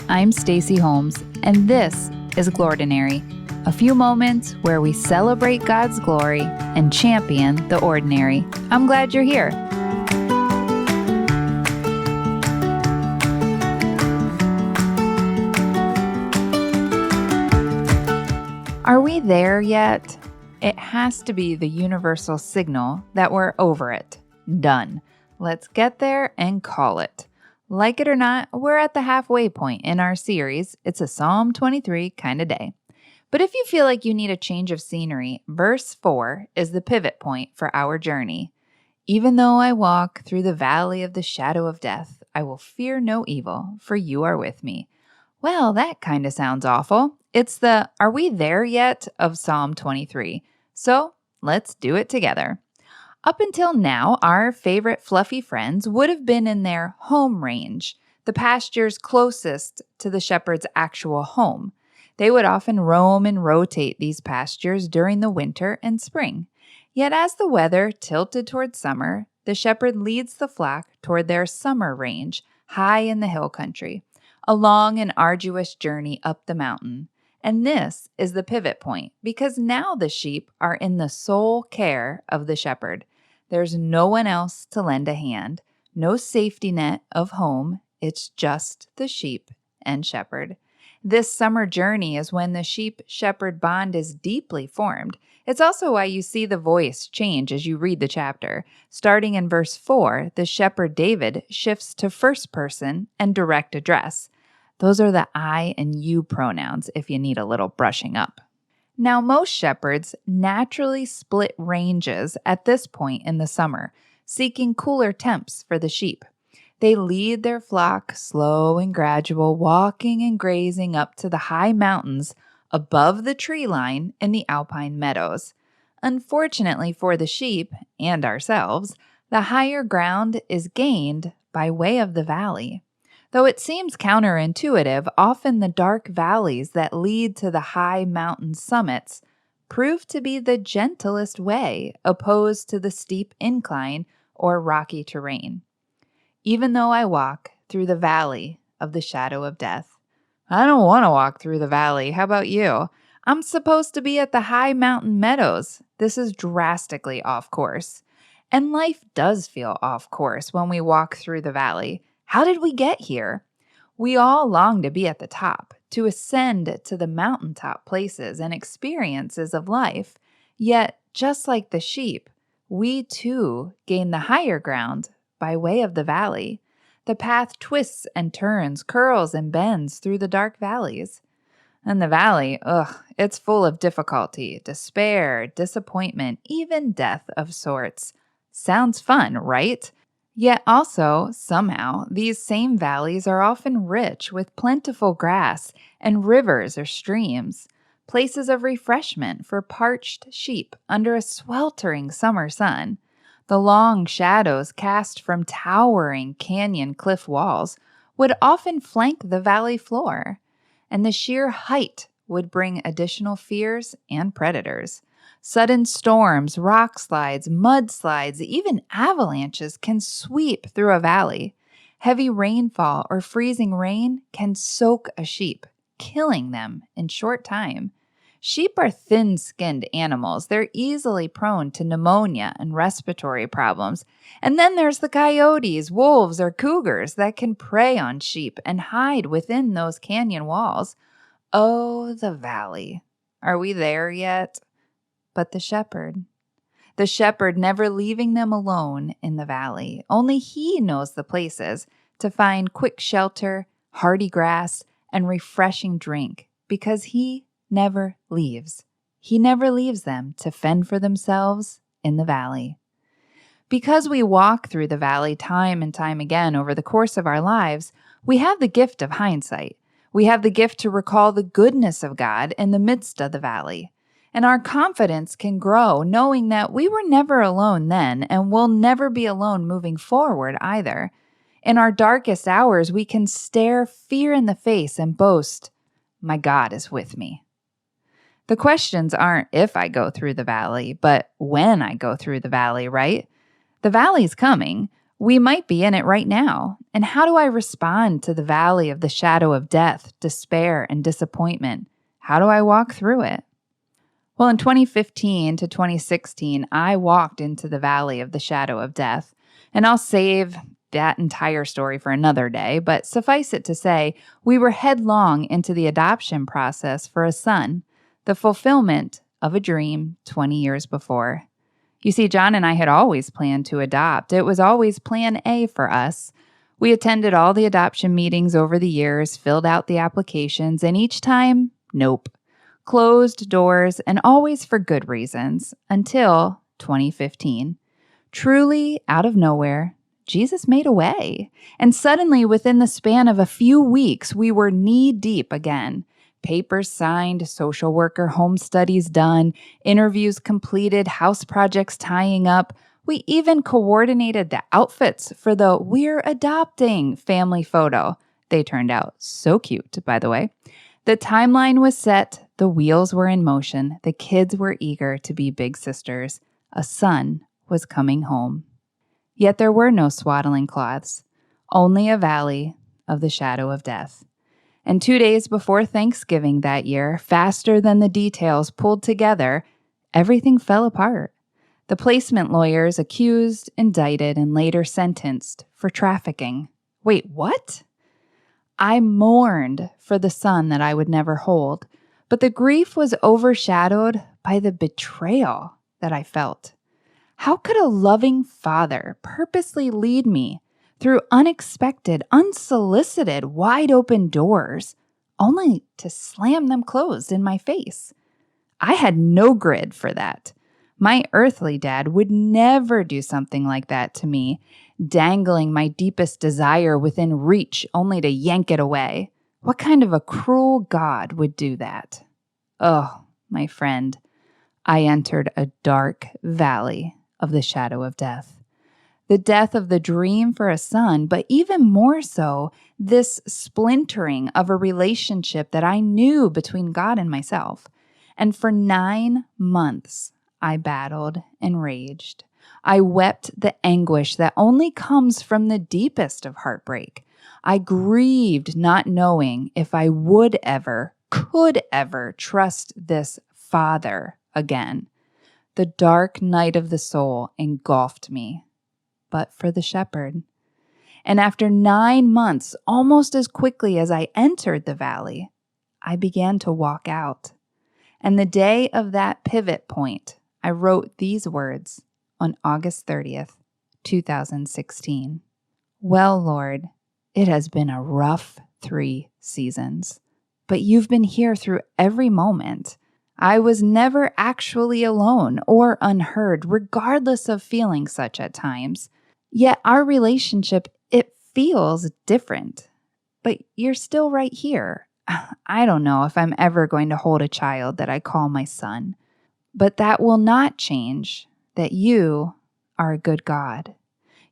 I'm Stacy Holmes, and this is Glordinary, a few moments where we celebrate God's glory and champion the ordinary. I'm glad you're here. Are we there yet? It has to be the universal signal that we're over it. Done. Let's get there and call it. Like it or not, we're at the halfway point in our series. It's a Psalm 23 kind of day. But if you feel like you need a change of scenery, verse 4 is the pivot point for our journey. Even though I walk through the valley of the shadow of death, I will fear no evil, for you are with me. Well, that kind of sounds awful. It's the "Are we there yet?" of Psalm 23. So let's do it together. Up until now, our favorite fluffy friends would have been in their home range, the pastures closest to the shepherd's actual home. They would often roam and rotate these pastures during the winter and spring. Yet as the weather tilted toward summer, the shepherd leads the flock toward their summer range, high in the hill country, a long and arduous journey up the mountain. And this is the pivot point, because now the sheep are in the sole care of the shepherd. There's no one else to lend a hand, no safety net of home. It's just the sheep and shepherd. This summer journey is when the sheep-shepherd bond is deeply formed. It's also why you see the voice change as you read the chapter. Starting in verse 4, the shepherd David shifts to first person and direct address. Those are the I and you pronouns if you need a little brushing up. Now, most shepherds naturally split ranges at this point in the summer, seeking cooler temps for the sheep. They lead their flock slow and gradual, walking and grazing up to the high mountains above the tree line in the alpine meadows. Unfortunately for the sheep and ourselves, the higher ground is gained by way of the valley. Though it seems counterintuitive, often the dark valleys that lead to the high mountain summits prove to be the gentlest way, opposed to the steep incline or rocky terrain. Even though I walk through the valley of the shadow of death, I don't want to walk through the valley. How about you? I'm supposed to be at the high mountain meadows. This is drastically off course. And life does feel off course when we walk through the valley. How did we get here? We all long to be at the top, to ascend to the mountaintop places and experiences of life. Yet, just like the sheep, we too gain the higher ground by way of the valley. The path twists and turns, curls and bends through the dark valleys. And the valley, it's full of difficulty, despair, disappointment, even death of sorts. Sounds fun, right? Yet also, somehow, these same valleys are often rich with plentiful grass and rivers or streams, places of refreshment for parched sheep under a sweltering summer sun. The long shadows cast from towering canyon cliff walls would often flank the valley floor, and the sheer height would bring additional fears and predators. Sudden storms, rock slides, mudslides, even avalanches can sweep through a valley. Heavy rainfall or freezing rain can soak a sheep, killing them in short time. Sheep are thin-skinned animals. They're easily prone to pneumonia and respiratory problems. And then there's the coyotes, wolves, or cougars that can prey on sheep and hide within those canyon walls. Oh, the valley. Are we there yet? But the shepherd never leaving them alone in the valley. Only he knows the places to find quick shelter, hardy grass, and refreshing drink, because he never leaves. He never leaves them to fend for themselves in the valley. Because we walk through the valley time and time again over the course of our lives, we have the gift of hindsight. We have the gift to recall the goodness of God in the midst of the valley. And our confidence can grow knowing that we were never alone then and will never be alone moving forward either. In our darkest hours, we can stare fear in the face and boast, "My God is with me." The questions aren't if I go through the valley, but when I go through the valley, right? The valley's coming. We might be in it right now. And how do I respond to the valley of the shadow of death, despair, and disappointment? How do I walk through it? Well, in 2015 to 2016, I walked into the valley of the shadow of death. And I'll save that entire story for another day, but suffice it to say, we were headlong into the adoption process for a son, the fulfillment of a dream 20 years before. You see, John and I had always planned to adopt. It was always plan A for us. We attended all the adoption meetings over the years, filled out the applications, and each time, nope. Closed doors, and always for good reasons, until 2015. Truly, out of nowhere, Jesus made a way. And suddenly, within the span of a few weeks, we were knee-deep again. Papers signed, social worker home studies done, interviews completed, house projects tying up. We even coordinated the outfits for the "We're Adopting" family photo. They turned out so cute, by the way. The timeline was set, the wheels were in motion, the kids were eager to be big sisters. A son was coming home. Yet there were no swaddling cloths, only a valley of the shadow of death. And 2 days before Thanksgiving that year, faster than the details pulled together, everything fell apart. The placement lawyers accused, indicted, and later sentenced for trafficking. Wait, what? I mourned for the son that I would never hold, but the grief was overshadowed by the betrayal that I felt. How could a loving father purposely lead me through unexpected, unsolicited, wide-open doors, only to slam them closed in my face? I had no grid for that. My earthly dad would never do something like that to me, dangling my deepest desire within reach only to yank it away. What kind of a cruel God would do that? Oh, my friend, I entered a dark valley of the shadow of death. The death of the dream for a son, but even more so, this splintering of a relationship that I knew between God and myself. And for 9 months, I battled and raged. I wept the anguish that only comes from the deepest of heartbreak. I grieved not knowing if I would ever, could ever trust this Father again. The dark night of the soul engulfed me, but for the shepherd. And after 9 months, almost as quickly as I entered the valley, I began to walk out. And the day of that pivot point, I wrote these words on August 30th, 2016. Well, Lord, it has been a rough 3 seasons, but you've been here through every moment. I was never actually alone or unheard, regardless of feeling such at times. Yet our relationship, it feels different. But you're still right here. I don't know if I'm ever going to hold a child that I call my son. But that will not change that you are a good God.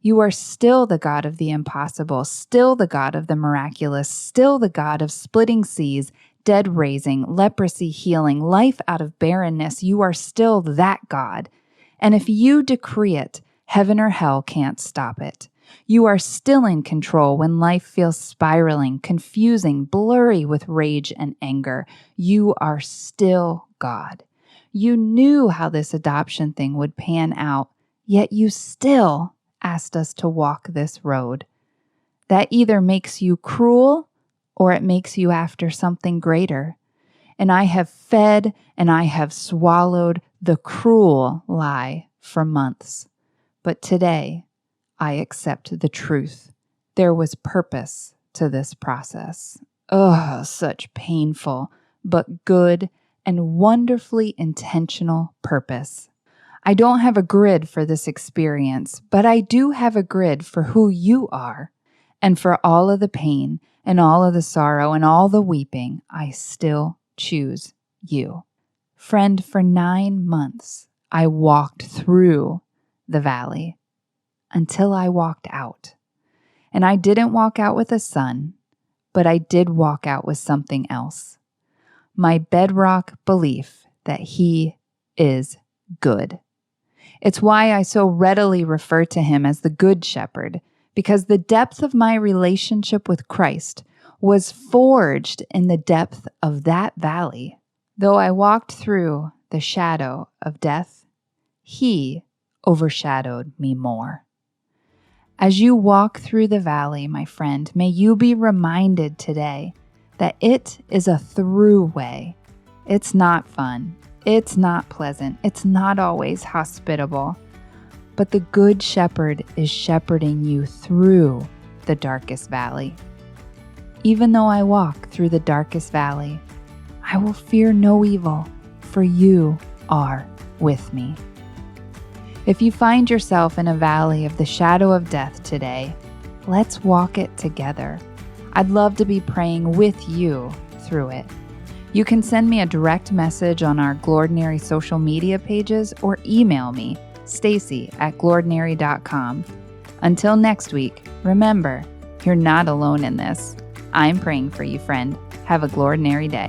You are still the God of the impossible, still the God of the miraculous, still the God of splitting seas, dead raising, leprosy healing, life out of barrenness. You are still that God. And if you decree it, heaven or hell can't stop it. You are still in control when life feels spiraling, confusing, blurry with rage and anger. You are still God. You knew how this adoption thing would pan out, yet you still asked us to walk this road. That either makes you cruel or it makes you after something greater. And I have fed and I have swallowed the cruel lie for months. But today, I accept the truth. There was purpose to this process. Oh, such painful, but good and wonderfully intentional purpose. I don't have a grid for this experience, but I do have a grid for who you are. And for all of the pain and all of the sorrow and all the weeping, I still choose you. Friend, for 9 months, I walked through the valley until I walked out. And I didn't walk out with a son, but I did walk out with something else. My bedrock belief that He is good. It's why I so readily refer to him as the Good Shepherd, because the depth of my relationship with Christ was forged in the depth of that valley. Though I walked through the shadow of death, he overshadowed me more. As you walk through the valley, my friend, may you be reminded today that it is a through way. It's not fun. It's not pleasant. It's not always hospitable. But the Good Shepherd is shepherding you through the darkest valley. Even though I walk through the darkest valley, I will fear no evil, for you are with me. If you find yourself in a valley of the shadow of death today, let's walk it together. I'd love to be praying with you through it. You can send me a direct message on our Glordinary social media pages or email me, Stacy@glordinary.com. Until next week, remember, you're not alone in this. I'm praying for you, friend. Have a Glordinary day.